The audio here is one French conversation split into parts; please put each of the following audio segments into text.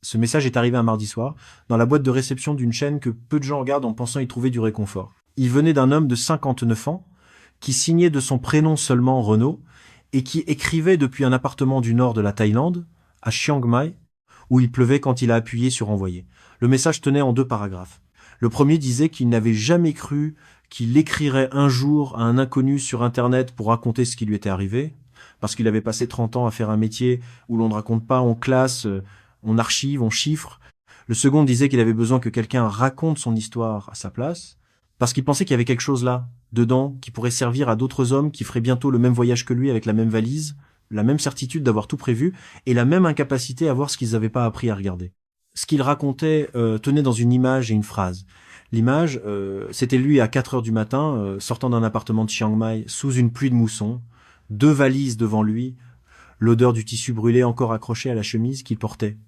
Ce message est arrivé un mardi soir, dans la boîte de réception d'une chaîne que peu de gens regardent en pensant y trouver du réconfort. Il venait d'un homme de 59 ans, qui signait de son prénom seulement Renaud, et qui écrivait depuis un appartement du nord de la Thaïlande, à Chiang Mai, où il pleuvait quand il a appuyé sur envoyer. Le message tenait en 2 paragraphes. Le premier disait qu'il n'avait jamais cru qu'il écrirait un jour à un inconnu sur Internet pour raconter ce qui lui était arrivé, parce qu'il avait passé 30 ans à faire un métier où l'on ne raconte pas, on classe, on archive, on chiffre. Le second disait qu'il avait besoin que quelqu'un raconte son histoire à sa place, parce qu'il pensait qu'il y avait quelque chose là, dedans, qui pourrait servir à d'autres hommes qui feraient bientôt le même voyage que lui avec la même valise, la même certitude d'avoir tout prévu, et la même incapacité à voir ce qu'ils n'avaient pas appris à regarder. Ce qu'il racontait tenait dans une image et une phrase. L'image, c'était lui à 4 heures du matin, sortant d'un appartement de Chiang Mai, sous une pluie de mousson, 2 valises devant lui, l'odeur du tissu brûlé encore accroché à la chemise qu'il portait.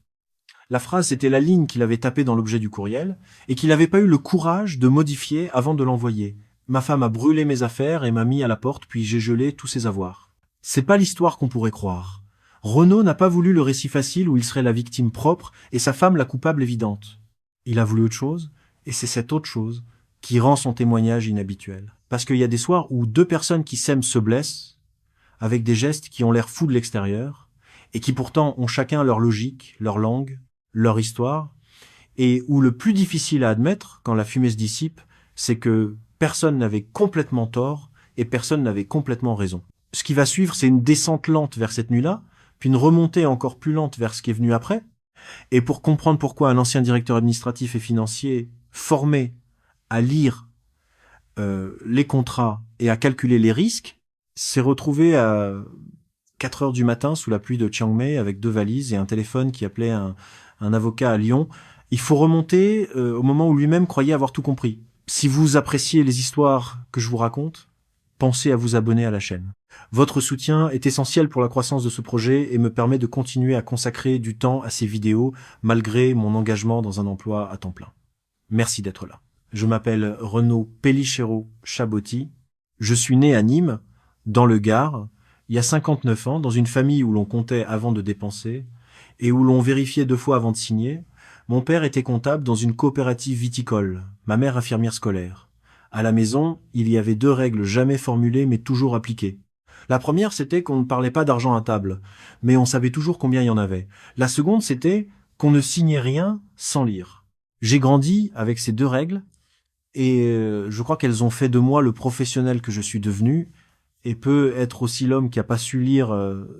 La phrase, c'était la ligne qu'il avait tapée dans l'objet du courriel et qu'il n'avait pas eu le courage de modifier avant de l'envoyer. Ma femme a brûlé mes affaires et m'a mis à la porte, puis j'ai gelé tous ses avoirs. C'est pas l'histoire qu'on pourrait croire. Renaud n'a pas voulu le récit facile où il serait la victime propre et sa femme la coupable évidente. Il a voulu autre chose, et c'est cette autre chose qui rend son témoignage inhabituel. Parce qu'il y a des soirs où 2 personnes qui s'aiment se blessent, avec des gestes qui ont l'air fous de l'extérieur, et qui pourtant ont chacun leur logique, leur langue, leur histoire, et où le plus difficile à admettre, quand la fumée se dissipe, c'est que personne n'avait complètement tort et personne n'avait complètement raison. Ce qui va suivre, c'est une descente lente vers cette nuit-là, puis une remontée encore plus lente vers ce qui est venu après. Et pour comprendre pourquoi un ancien directeur administratif et financier formé à lire les contrats et à calculer les risques s'est retrouvé à 4 heures du matin sous la pluie de Chiang Mai avec 2 valises et un téléphone qui appelait un avocat à Lyon. Il faut remonter au moment où lui-même croyait avoir tout compris. Si vous appréciez les histoires que je vous raconte, pensez à vous abonner à la chaîne. Votre soutien est essentiel pour la croissance de ce projet et me permet de continuer à consacrer du temps à ces vidéos malgré mon engagement dans un emploi à temps plein. Merci d'être là. Je m'appelle Renaud Pellichero Chabotti. Je suis né à Nîmes, dans le Gard, il y a 59 ans, dans une famille où l'on comptait avant de dépenser et où l'on vérifiait 2 fois avant de signer. Mon père était comptable dans une coopérative viticole, ma mère infirmière scolaire. À la maison, il y avait 2 règles jamais formulées mais toujours appliquées. La première, c'était qu'on ne parlait pas d'argent à table, mais on savait toujours combien il y en avait. La seconde, c'était qu'on ne signait rien sans lire. J'ai grandi avec ces 2 règles et je crois qu'elles ont fait de moi le professionnel que je suis devenu et peut être aussi l'homme qui a pas su lire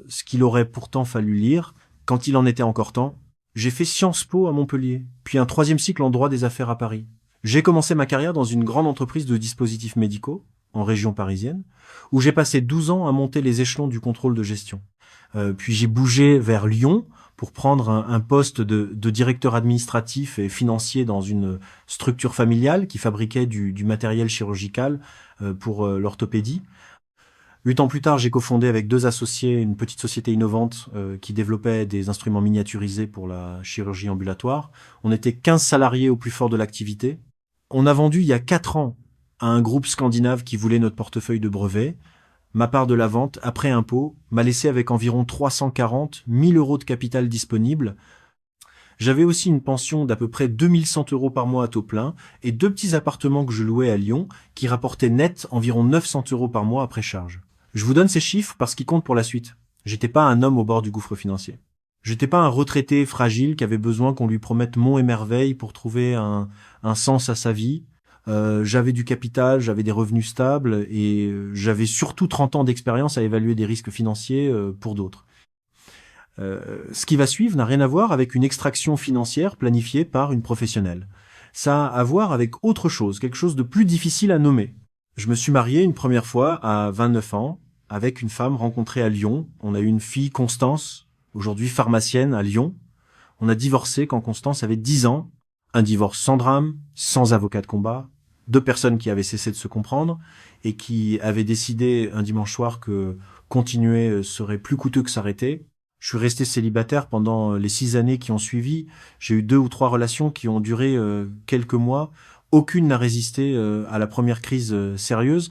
ce qu'il aurait pourtant fallu lire quand il en était encore temps. J'ai fait Sciences Po à Montpellier, puis un 3e cycle en droit des affaires à Paris. J'ai commencé ma carrière dans une grande entreprise de dispositifs médicaux, en région parisienne, où j'ai passé 12 ans à monter les échelons du contrôle de gestion. Puis j'ai bougé vers Lyon pour prendre un poste de directeur administratif et financier dans une structure familiale qui fabriquait du matériel chirurgical pour l'orthopédie. 8 ans plus tard, j'ai cofondé avec 2 associés une petite société innovante qui développait des instruments miniaturisés pour la chirurgie ambulatoire. On était 15 salariés au plus fort de l'activité. On a vendu il y a 4 ans à un groupe scandinave qui voulait notre portefeuille de brevets. Ma part de la vente, après impôt, m'a laissé avec environ 340 000 euros de capital disponible. J'avais aussi une pension d'à peu près 2100 euros par mois à taux plein et 2 petits appartements que je louais à Lyon qui rapportaient net environ 900 euros par mois après charge. Je vous donne ces chiffres parce qu'ils comptent pour la suite. J'étais pas un homme au bord du gouffre financier. J'étais pas un retraité fragile qui avait besoin qu'on lui promette monts et merveilles pour trouver un sens à sa vie. J'avais du capital, j'avais des revenus stables et j'avais surtout 30 ans d'expérience à évaluer des risques financiers pour d'autres. Ce qui va suivre n'a rien à voir avec une extraction financière planifiée par une professionnelle. Ça a à voir avec autre chose, quelque chose de plus difficile à nommer. Je me suis marié une première fois à 29 ans avec une femme rencontrée à Lyon. On a eu une fille, Constance, aujourd'hui pharmacienne à Lyon. On a divorcé quand Constance avait 10 ans. Un divorce sans drame, sans avocat de combat. 2 personnes qui avaient cessé de se comprendre et qui avaient décidé un dimanche soir que continuer serait plus coûteux que s'arrêter. Je suis resté célibataire pendant les 6 années qui ont suivi. J'ai eu 2 ou 3 relations qui ont duré quelques mois. Aucune n'a résisté à la première crise sérieuse.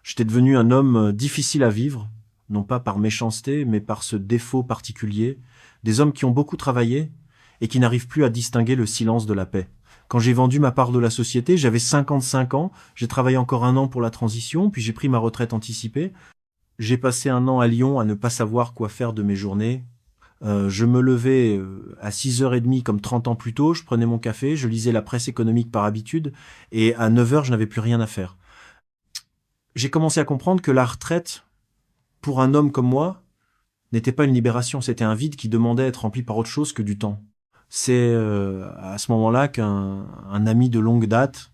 J'étais devenu un homme difficile à vivre, non pas par méchanceté, mais par ce défaut particulier. Des hommes qui ont beaucoup travaillé et qui n'arrive plus à distinguer le silence de la paix. Quand j'ai vendu ma part de la société, j'avais 55 ans, j'ai travaillé encore 1 an pour la transition, puis j'ai pris ma retraite anticipée. J'ai passé 1 an à Lyon à ne pas savoir quoi faire de mes journées. Je me levais à 6h30 comme 30 ans plus tôt, je prenais mon café, je lisais la presse économique par habitude, et à 9h, je n'avais plus rien à faire. J'ai commencé à comprendre que la retraite, pour un homme comme moi, n'était pas une libération, c'était un vide qui demandait à être rempli par autre chose que du temps. C'est à ce moment-là qu'un ami de longue date,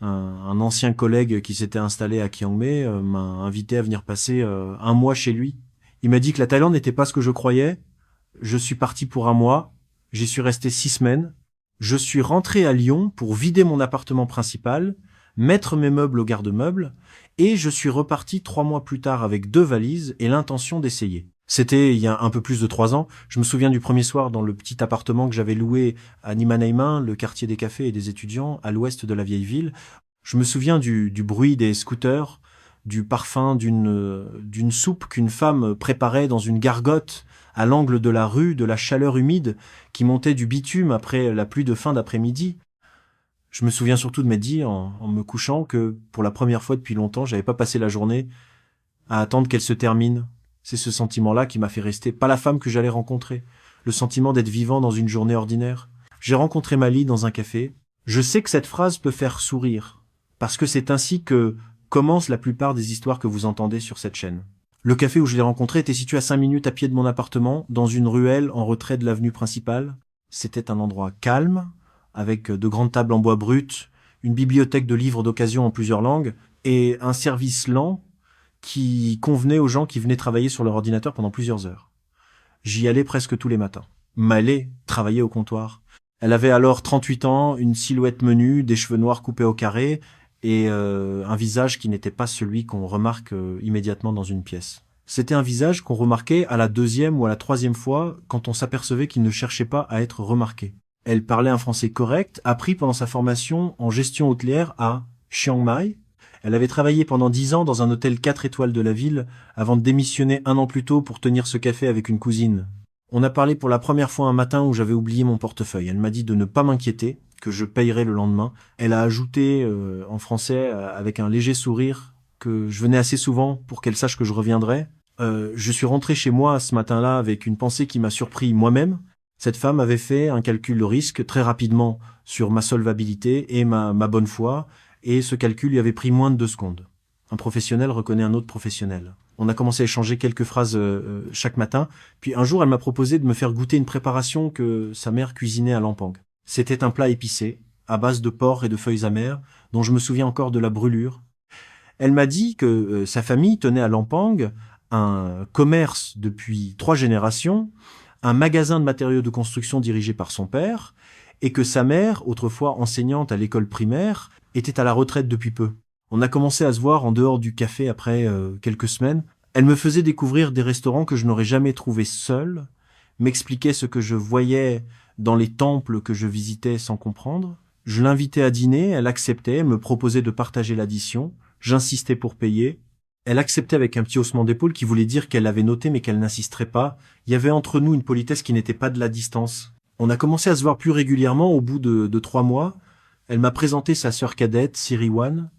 un ancien collègue qui s'était installé à Kiangmé, m'a invité à venir passer 1 mois chez lui. Il m'a dit que la Thaïlande n'était pas ce que je croyais. Je suis parti pour 1 mois, j'y suis resté 6 semaines. Je suis rentré à Lyon pour vider mon appartement principal, mettre mes meubles au garde-meubles, et je suis reparti 3 mois plus tard avec 2 valises et l'intention d'essayer. C'était il y a un peu plus de 3 ans. Je me souviens du premier soir dans le petit appartement que j'avais loué à Nimanaiman, le quartier des cafés et des étudiants, à l'ouest de la vieille ville. Je me souviens du bruit des scooters, du parfum d'une soupe qu'une femme préparait dans une gargote à l'angle de la rue, de la chaleur humide qui montait du bitume après la pluie de fin d'après-midi. Je me souviens surtout de m'être dit, en me couchant, que pour la première fois depuis longtemps, j'avais pas passé la journée à attendre qu'elle se termine. C'est ce sentiment-là qui m'a fait rester, pas la femme que j'allais rencontrer, le sentiment d'être vivant dans une journée ordinaire. J'ai rencontré Mali dans un café. Je sais que cette phrase peut faire sourire, parce que c'est ainsi que commencent la plupart des histoires que vous entendez sur cette chaîne. Le café où je l'ai rencontré était situé à 5 minutes à pied de mon appartement, dans une ruelle en retrait de l'avenue principale. C'était un endroit calme, avec de grandes tables en bois brut, une bibliothèque de livres d'occasion en plusieurs langues, et un service lent qui convenait aux gens qui venaient travailler sur leur ordinateur pendant plusieurs heures. J'y allais presque tous les matins. Malé travaillait au comptoir. Elle avait alors 38 ans, une silhouette menue, des cheveux noirs coupés au carré, et un visage qui n'était pas celui qu'on remarque immédiatement dans une pièce. C'était un visage qu'on remarquait à la 2e ou à la 3e fois quand on s'apercevait qu'il ne cherchait pas à être remarqué. Elle parlait un français correct, appris pendant sa formation en gestion hôtelière à Chiang Mai. Elle avait travaillé pendant 10 ans dans un hôtel 4 étoiles de la ville avant de démissionner 1 an plus tôt pour tenir ce café avec une cousine. On a parlé pour la première fois un matin où j'avais oublié mon portefeuille. Elle m'a dit de ne pas m'inquiéter, que je payerais le lendemain. Elle a ajouté en français avec un léger sourire que je venais assez souvent pour qu'elle sache que je reviendrais. Je suis rentré chez moi ce matin-là avec une pensée qui m'a surpris moi-même. Cette femme avait fait un calcul de risque très rapidement sur ma solvabilité et ma bonne foi, et ce calcul lui avait pris moins de 2 secondes. Un professionnel reconnaît un autre professionnel. On a commencé à échanger quelques phrases chaque matin, puis un jour elle m'a proposé de me faire goûter une préparation que sa mère cuisinait à Lampang. C'était un plat épicé, à base de porc et de feuilles amères, dont je me souviens encore de la brûlure. Elle m'a dit que sa famille tenait à Lampang un commerce depuis 3 générations, un magasin de matériaux de construction dirigé par son père, et que sa mère, autrefois enseignante à l'école primaire, était à la retraite depuis peu. On a commencé à se voir en dehors du café après quelques semaines. Elle me faisait découvrir des restaurants que je n'aurais jamais trouvés seul, m'expliquait ce que je voyais dans les temples que je visitais sans comprendre. Je l'invitais à dîner, elle acceptait, elle me proposait de partager l'addition. J'insistais pour payer. Elle acceptait avec un petit haussement d'épaule qui voulait dire qu'elle l'avait noté mais qu'elle n'insisterait pas. Il y avait entre nous une politesse qui n'était pas de la distance. On a commencé à se voir plus régulièrement au bout de 3 mois. Elle m'a présenté sa sœur cadette, Siriwan,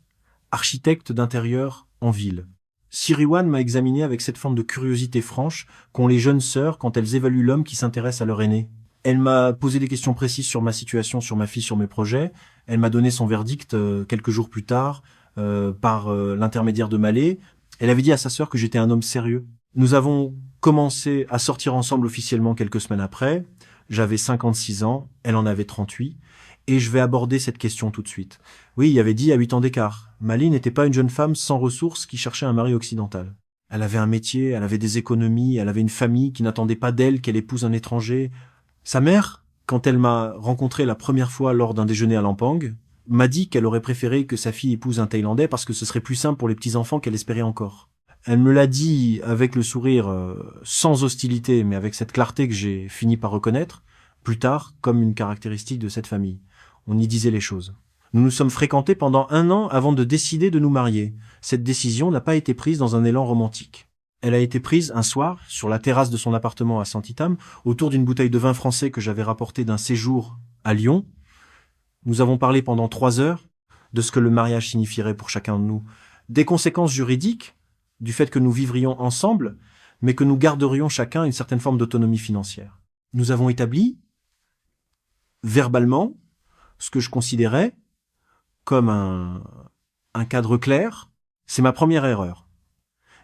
architecte d'intérieur en ville. Siriwan m'a examiné avec cette forme de curiosité franche qu'ont les jeunes sœurs quand elles évaluent l'homme qui s'intéresse à leur aîné. Elle m'a posé des questions précises sur ma situation, sur ma fille, sur mes projets. Elle m'a donné son verdict quelques jours plus tard par l'intermédiaire de Malé. Elle avait dit à sa sœur que j'étais un homme sérieux. Nous avons commencé à sortir ensemble officiellement quelques semaines après. J'avais 56 ans, elle en avait 38. Et je vais aborder cette question tout de suite. Oui, il y avait 10 à 8 ans d'écart. Mali n'était pas une jeune femme sans ressources qui cherchait un mari occidental. Elle avait un métier, elle avait des économies, elle avait une famille qui n'attendait pas d'elle qu'elle épouse un étranger. Sa mère, quand elle m'a rencontré la première fois lors d'un déjeuner à Lampang, m'a dit qu'elle aurait préféré que sa fille épouse un Thaïlandais parce que ce serait plus simple pour les petits-enfants qu'elle espérait encore. Elle me l'a dit avec le sourire, sans hostilité, mais avec cette clarté que j'ai fini par reconnaître, plus tard, comme une caractéristique de cette famille. On y disait les choses. Nous nous sommes fréquentés pendant 1 an avant de décider de nous marier. Cette décision n'a pas été prise dans un élan romantique. Elle a été prise un soir, sur la terrasse de son appartement à Santitam, autour d'une bouteille de vin français que j'avais rapportée d'un séjour à Lyon. Nous avons parlé pendant 3 heures de ce que le mariage signifierait pour chacun de nous, des conséquences juridiques, du fait que nous vivrions ensemble, mais que nous garderions chacun une certaine forme d'autonomie financière. Nous avons établi, verbalement, ce que je considérais comme un cadre clair. C'est ma première erreur.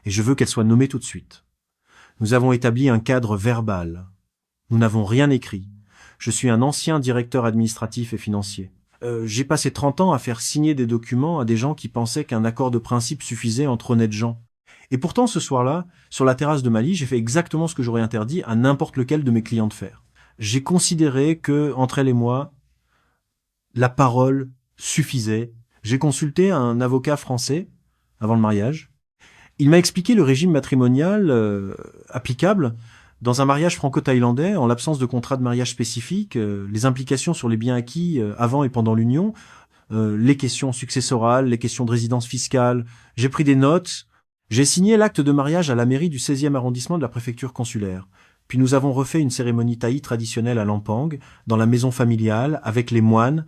Et je veux qu'elle soit nommée tout de suite. Nous avons établi un cadre verbal. Nous n'avons rien écrit. Je suis un ancien directeur administratif et financier. J'ai passé 30 ans à faire signer des documents à des gens qui pensaient qu'un accord de principe suffisait entre honnêtes gens. Et pourtant, ce soir-là, sur la terrasse de Mali, j'ai fait exactement ce que j'aurais interdit à n'importe lequel de mes clients de faire. J'ai considéré que, entre elle et moi, la parole suffisait. J'ai consulté un avocat français avant le mariage. Il m'a expliqué le régime matrimonial applicable dans un mariage franco-thaïlandais, en l'absence de contrat de mariage spécifique, les implications sur les biens acquis avant et pendant l'union, les questions successorales, les questions de résidence fiscale. J'ai pris des notes. J'ai signé l'acte de mariage à la mairie du 16e arrondissement de la préfecture consulaire. Puis nous avons refait une cérémonie thaï traditionnelle à Lampang, dans la maison familiale, avec les moines,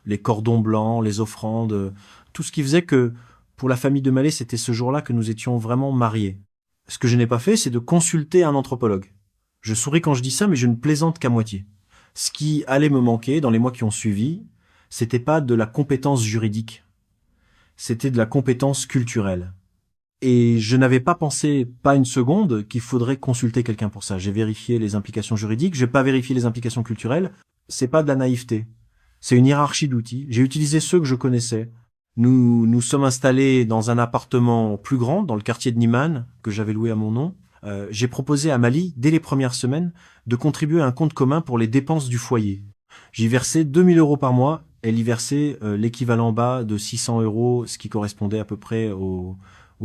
les cordons blancs, les offrandes, tout ce qui faisait que, pour la famille de Mallet, c'était ce jour-là que nous étions vraiment mariés. Ce que je n'ai pas fait, c'est de consulter un anthropologue. Je souris quand je dis ça, mais je ne plaisante qu'à moitié. Ce qui allait me manquer dans les mois qui ont suivi, c'était pas de la compétence juridique. C'était de la compétence culturelle. Et je n'avais pas pensé, pas une seconde, qu'il faudrait consulter quelqu'un pour ça. J'ai vérifié les implications juridiques, j'ai pas vérifié les implications culturelles. C'est pas de la naïveté. C'est une hiérarchie d'outils. J'ai utilisé ceux que je connaissais. Nous sommes installés dans un appartement plus grand, dans le quartier de Niman, que j'avais loué à mon nom. J'ai proposé à Mali, dès les premières semaines, de contribuer à un compte commun pour les dépenses du foyer. J'y versais 2 000 € par mois. Elle y versait l'équivalent bas de 600 €, ce qui correspondait à peu près au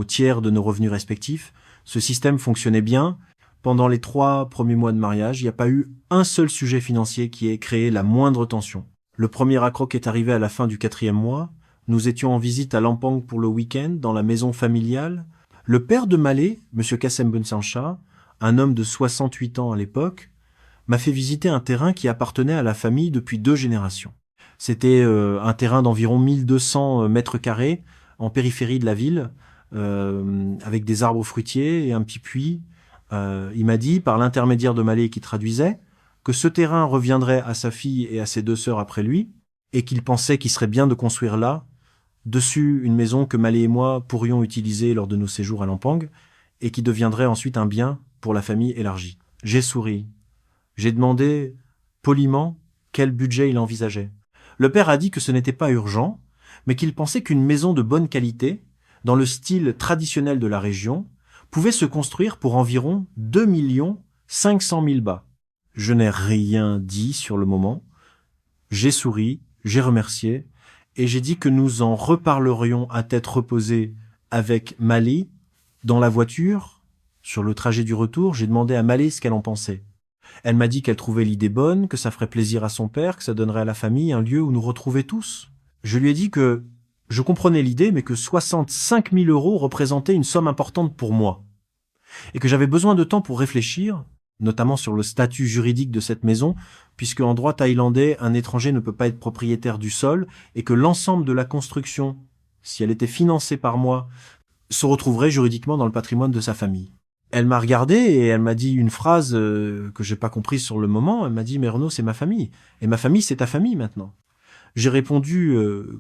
tiers de nos revenus respectifs. Ce système fonctionnait bien. Pendant les 3 premiers mois de mariage, il n'y a pas eu un seul sujet financier qui ait créé la moindre tension. Le premier accroc est arrivé à la fin du 4e mois. Nous étions en visite à Lampang pour le week-end, dans la maison familiale. Le père de Mallet, M. Kassem Bensancha, un homme de 68 ans à l'époque, m'a fait visiter un terrain qui appartenait à la famille depuis 2 générations. C'était un terrain d'environ 1200 mètres carrés, en périphérie de la ville, avec des arbres fruitiers et un petit puits. Il m'a dit, par l'intermédiaire de Mallet qui traduisait, que ce terrain reviendrait à sa fille et à ses 2 sœurs après lui, et qu'il pensait qu'il serait bien de construire là, dessus une maison que Mallet et moi pourrions utiliser lors de nos séjours à Lampang, et qui deviendrait ensuite un bien pour la famille élargie. J'ai souri. J'ai demandé, poliment, quel budget il envisageait. Le père a dit que ce n'était pas urgent, mais qu'il pensait qu'une maison de bonne qualité, dans le style traditionnel de la région, pouvait se construire pour environ 2 500 000 bahts. Je n'ai rien dit sur le moment. J'ai souri, j'ai remercié, et j'ai dit que nous en reparlerions à tête reposée avec Mallet dans la voiture. Sur le trajet du retour, j'ai demandé à Mallet ce qu'elle en pensait. Elle m'a dit qu'elle trouvait l'idée bonne, que ça ferait plaisir à son père, que ça donnerait à la famille un lieu où nous retrouver tous. Je lui ai dit que je comprenais l'idée, mais que 65 000 € représentaient une somme importante pour moi, et que j'avais besoin de temps pour réfléchir, notamment sur le statut juridique de cette maison, puisque en droit thaïlandais, un étranger ne peut pas être propriétaire du sol, et que l'ensemble de la construction, si elle était financée par moi, se retrouverait juridiquement dans le patrimoine de sa famille. Elle m'a regardé et elle m'a dit une phrase que j'ai pas comprise sur le moment. Elle m'a dit, mais Renaud, c'est ma famille. Et ma famille, c'est ta famille maintenant. J'ai répondu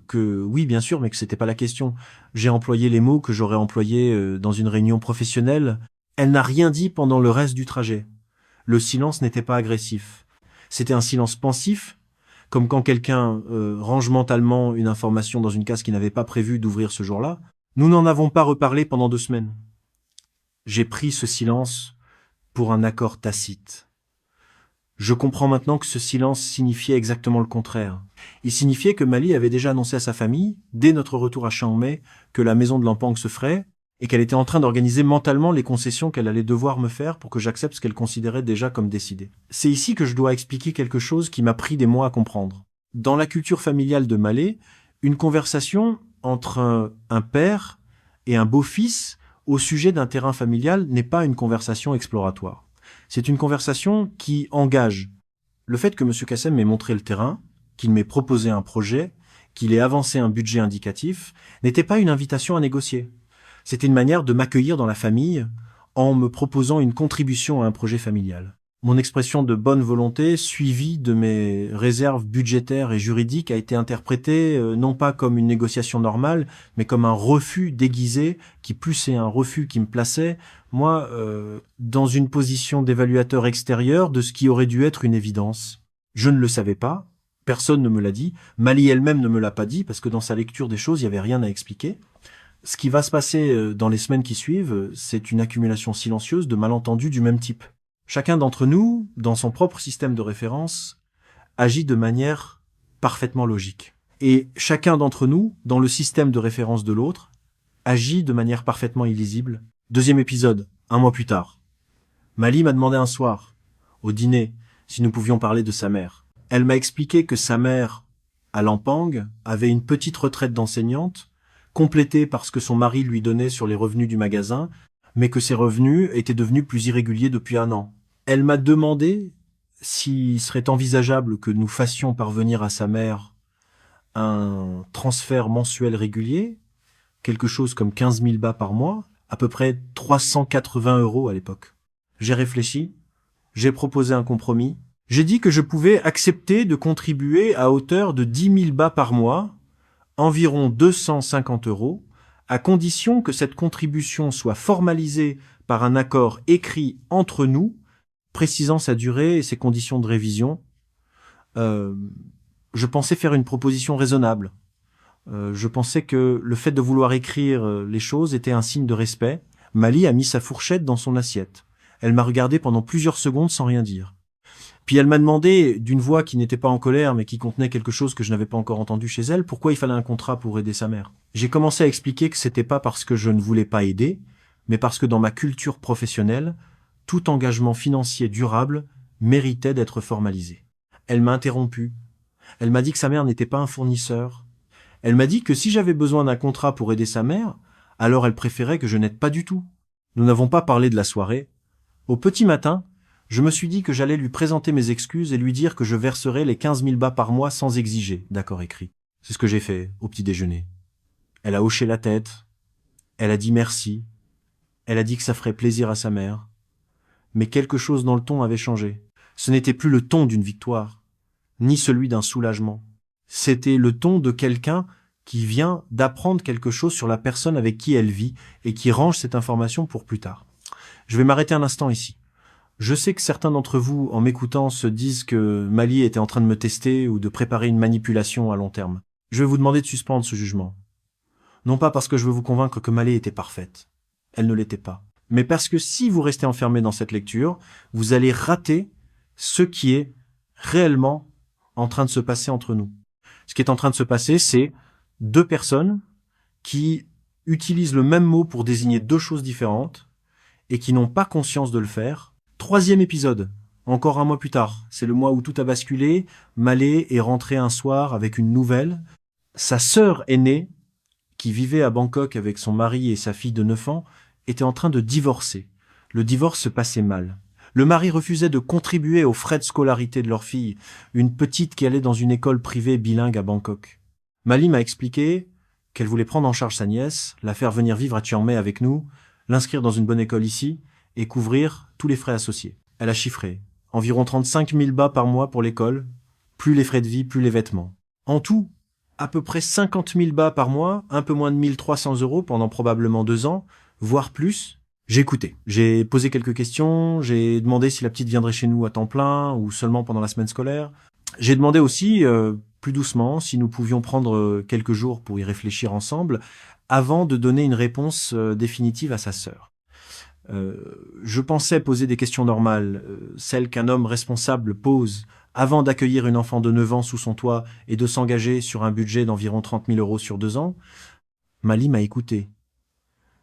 que oui, bien sûr, mais que c'était pas la question. J'ai employé les mots que j'aurais employés dans une réunion professionnelle. Elle n'a rien dit pendant le reste du trajet. Le silence n'était pas agressif. C'était un silence pensif, comme quand quelqu'un range mentalement une information dans une case qu'il n'avait pas prévu d'ouvrir ce jour-là. Nous n'en avons pas reparlé pendant 2 semaines. J'ai pris ce silence pour un accord tacite. Je comprends maintenant que ce silence signifiait exactement le contraire. Il signifiait que Mallet avait déjà annoncé à sa famille, dès notre retour à Chiang Mai, que la maison de Lampang se ferait, et qu'elle était en train d'organiser mentalement les concessions qu'elle allait devoir me faire pour que j'accepte ce qu'elle considérait déjà comme décidé. C'est ici que je dois expliquer quelque chose qui m'a pris des mois à comprendre. Dans la culture familiale de Mallet, une conversation entre un père et un beau-fils au sujet d'un terrain familial n'est pas une conversation exploratoire. C'est une conversation qui engage. Le fait que M. Kassem m'ait montré le terrain, qu'il m'ait proposé un projet, qu'il ait avancé un budget indicatif, n'était pas une invitation à négocier. C'était une manière de m'accueillir dans la famille en me proposant une contribution à un projet familial. Mon expression de bonne volonté, suivie de mes réserves budgétaires et juridiques, a été interprétée non pas comme une négociation normale, mais comme un refus déguisé, qui plus est un refus qui me plaçait, moi, dans une position d'évaluateur extérieur de ce qui aurait dû être une évidence. Je ne le savais pas, personne ne me l'a dit, Mali elle-même ne me l'a pas dit, parce que dans sa lecture des choses, il n'y avait rien à expliquer. Ce qui va se passer dans les semaines qui suivent, c'est une accumulation silencieuse de malentendus du même type. Chacun d'entre nous, dans son propre système de référence, agit de manière parfaitement logique. Et chacun d'entre nous, dans le système de référence de l'autre, agit de manière parfaitement illisible. Deuxième épisode, 1 mois plus tard. Mali m'a demandé un soir, au dîner, si nous pouvions parler de sa mère. Elle m'a expliqué que sa mère, à Lampang, avait une petite retraite d'enseignante, complétée par ce que son mari lui donnait sur les revenus du magasin, mais que ses revenus étaient devenus plus irréguliers depuis 1 an. Elle m'a demandé s'il serait envisageable que nous fassions parvenir à sa mère un transfert mensuel régulier, quelque chose comme 15 000 bahts par mois, à peu près 380 € à l'époque. J'ai réfléchi, j'ai proposé un compromis. J'ai dit que je pouvais accepter de contribuer à hauteur de 10 000 bahts par mois, environ 250 €, à condition que cette contribution soit formalisée par un accord écrit entre nous, précisant sa durée et ses conditions de révision. Je pensais faire une proposition raisonnable. Je pensais que le fait de vouloir écrire les choses était un signe de respect. Mali a mis sa fourchette dans son assiette. Elle m'a regardé pendant plusieurs secondes sans rien dire. Puis elle m'a demandé, d'une voix qui n'était pas en colère, mais qui contenait quelque chose que je n'avais pas encore entendu chez elle, pourquoi il fallait un contrat pour aider sa mère. J'ai commencé à expliquer que c'était pas parce que je ne voulais pas aider, mais parce que dans ma culture professionnelle, tout engagement financier durable méritait d'être formalisé. Elle m'a interrompu. Elle m'a dit que sa mère n'était pas un fournisseur. Elle m'a dit que si j'avais besoin d'un contrat pour aider sa mère, alors elle préférait que je n'aide pas du tout. Nous n'avons pas parlé de la soirée. Au petit matin, je me suis dit que j'allais lui présenter mes excuses et lui dire que je verserais les 15 000 bahts par mois sans exiger d'accord écrit. C'est ce que j'ai fait au petit déjeuner. Elle a hoché la tête. Elle a dit merci. Elle a dit que ça ferait plaisir à sa mère. Mais quelque chose dans le ton avait changé. Ce n'était plus le ton d'une victoire, ni celui d'un soulagement. C'était le ton de quelqu'un qui vient d'apprendre quelque chose sur la personne avec qui elle vit et qui range cette information pour plus tard. Je vais m'arrêter un instant ici. Je sais que certains d'entre vous, en m'écoutant, se disent que Mali était en train de me tester ou de préparer une manipulation à long terme. Je vais vous demander de suspendre ce jugement. Non pas parce que je veux vous convaincre que Mali était parfaite. Elle ne l'était pas. Mais parce que si vous restez enfermé dans cette lecture, vous allez rater ce qui est réellement en train de se passer entre nous. Ce qui est en train de se passer, c'est deux personnes qui utilisent le même mot pour désigner deux choses différentes et qui n'ont pas conscience de le faire. Troisième épisode, encore 1 mois plus tard. C'est le mois où tout a basculé. Malé est rentré un soir avec une nouvelle. Sa sœur aînée, qui vivait à Bangkok avec son mari et sa fille de 9 ans, était en train de divorcer. Le divorce se passait mal. Le mari refusait de contribuer aux frais de scolarité de leur fille, une petite qui allait dans une école privée bilingue à Bangkok. Mali m'a expliqué qu'elle voulait prendre en charge sa nièce, la faire venir vivre à Chiang Mai avec nous, l'inscrire dans une bonne école ici, et couvrir tous les frais associés. Elle a chiffré. Environ 35 000 bahts par mois pour l'école, plus les frais de vie, plus les vêtements. En tout, à peu près 50 000 bahts par mois, un peu moins de 1 300 € pendant probablement 2 ans, voire plus. J'ai écouté. J'ai posé quelques questions, j'ai demandé si la petite viendrait chez nous à temps plein ou seulement pendant la semaine scolaire. J'ai demandé aussi, plus doucement, si nous pouvions prendre quelques jours pour y réfléchir ensemble avant de donner une réponse définitive à sa sœur. Je pensais poser des questions normales, celles qu'un homme responsable pose avant d'accueillir une enfant de 9 ans sous son toit et de s'engager sur un budget d'environ 30 000 € sur 2 ans. Mali m'a écouté.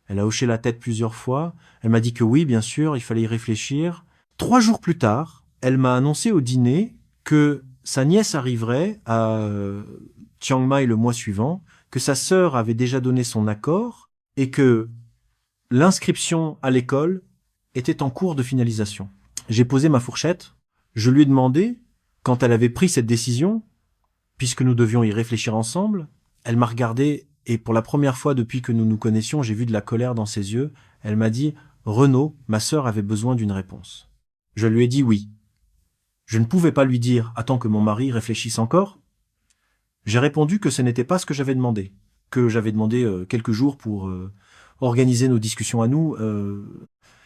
Elle a hoché la tête plusieurs fois. Elle m'a dit que oui, bien sûr, il fallait y réfléchir. 3 jours plus tard, elle m'a annoncé au dîner que sa nièce arriverait à Chiang Mai le mois suivant, que sa sœur avait déjà donné son accord et que L'inscription à l'école était en cours de finalisation. J'ai posé ma fourchette. Je lui ai demandé, quand elle avait pris cette décision, puisque nous devions y réfléchir ensemble, elle m'a regardé et pour la première fois depuis que nous nous connaissions, j'ai vu de la colère dans ses yeux. Elle m'a dit « Renaud, ma sœur avait besoin d'une réponse. » Je lui ai dit oui. Je ne pouvais pas lui dire « Attends que mon mari réfléchisse encore ». J'ai répondu que ce n'était pas ce que j'avais demandé, que j'avais demandé quelques jours pour organiser nos discussions à nous.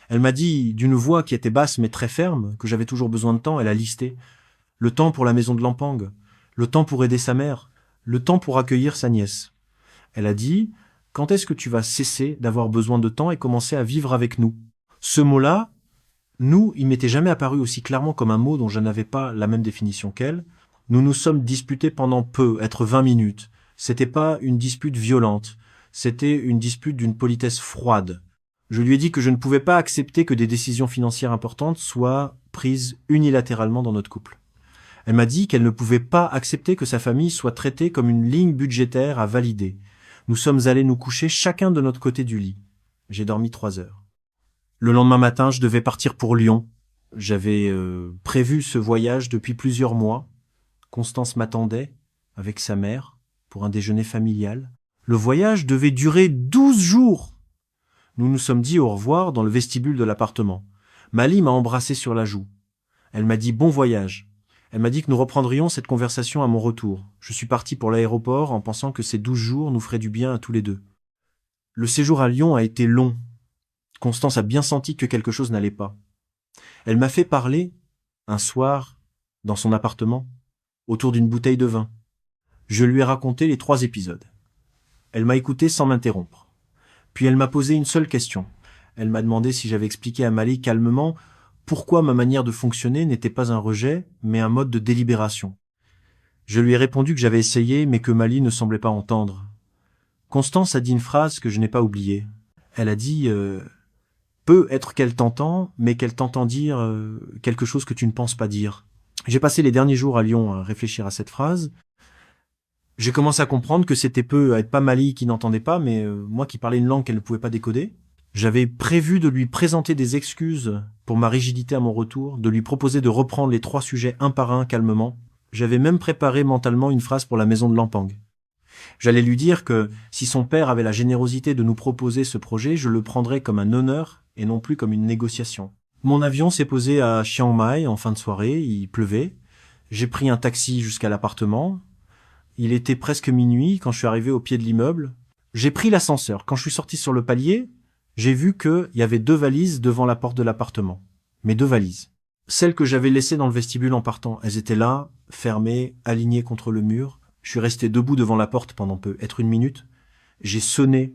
Elle m'a dit d'une voix qui était basse mais très ferme que j'avais toujours besoin de temps. Elle a listé le temps pour la maison de Lampang, le temps pour aider sa mère, le temps pour accueillir sa nièce. Elle a dit « Quand est-ce que tu vas cesser d'avoir besoin de temps et commencer à vivre avec nous ?» Ce mot-là, nous, il m'était jamais apparu aussi clairement comme un mot dont je n'avais pas la même définition qu'elle. Nous nous sommes disputés pendant peu, être 20 minutes. C'était pas une dispute violente, c'était une dispute d'une politesse froide. Je lui ai dit que je ne pouvais pas accepter que des décisions financières importantes soient prises unilatéralement dans notre couple. Elle m'a dit qu'elle ne pouvait pas accepter que sa famille soit traitée comme une ligne budgétaire à valider. Nous sommes allés nous coucher chacun de notre côté du lit. J'ai dormi 3 heures. Le lendemain matin, je devais partir pour Lyon. J'avais prévu ce voyage depuis plusieurs mois. Constance m'attendait, avec sa mère, pour un déjeuner familial. Le voyage devait durer 12 jours. Nous nous sommes dit au revoir dans le vestibule de l'appartement. Mali m'a embrassé sur la joue. Elle m'a dit « Bon voyage ». Elle m'a dit que nous reprendrions cette conversation à mon retour. Je suis parti pour l'aéroport en pensant que ces 12 jours nous feraient du bien à tous les deux. Le séjour à Lyon a été long. Constance a bien senti que quelque chose n'allait pas. Elle m'a fait parler, un soir, dans son appartement, autour d'une bouteille de vin. Je lui ai raconté les 3 épisodes. Elle m'a écouté sans m'interrompre. Puis elle m'a posé une seule question. Elle m'a demandé si j'avais expliqué à Mali calmement pourquoi ma manière de fonctionner n'était pas un rejet, mais un mode de délibération. Je lui ai répondu que j'avais essayé, mais que Mali ne semblait pas entendre. Constance a dit une phrase que je n'ai pas oubliée. Elle a dit peut être qu'elle t'entend, mais qu'elle t'entend dire quelque chose que tu ne penses pas dire. J'ai passé les derniers jours à Lyon à réfléchir à cette phrase. J'ai commencé à comprendre que c'était être pas Mali qui n'entendait pas, mais moi qui parlais une langue qu'elle ne pouvait pas décoder. J'avais prévu de lui présenter des excuses pour ma rigidité à mon retour, de lui proposer de reprendre les 3 sujets un par un calmement. J'avais même préparé mentalement une phrase pour la maison de Lampang. J'allais lui dire que si son père avait la générosité de nous proposer ce projet, je le prendrais comme un honneur et non plus comme une négociation. Mon avion s'est posé à Chiang Mai en fin de soirée, il pleuvait. J'ai pris un taxi jusqu'à l'appartement. Il était presque minuit quand je suis arrivé au pied de l'immeuble. J'ai pris l'ascenseur. Quand je suis sorti sur le palier, j'ai vu qu'il y avait 2 valises devant la porte de l'appartement. Mes 2 valises. Celles que j'avais laissées dans le vestibule en partant. Elles étaient là, fermées, alignées contre le mur. Je suis resté debout devant la porte pendant peut-être 1 minute. J'ai sonné.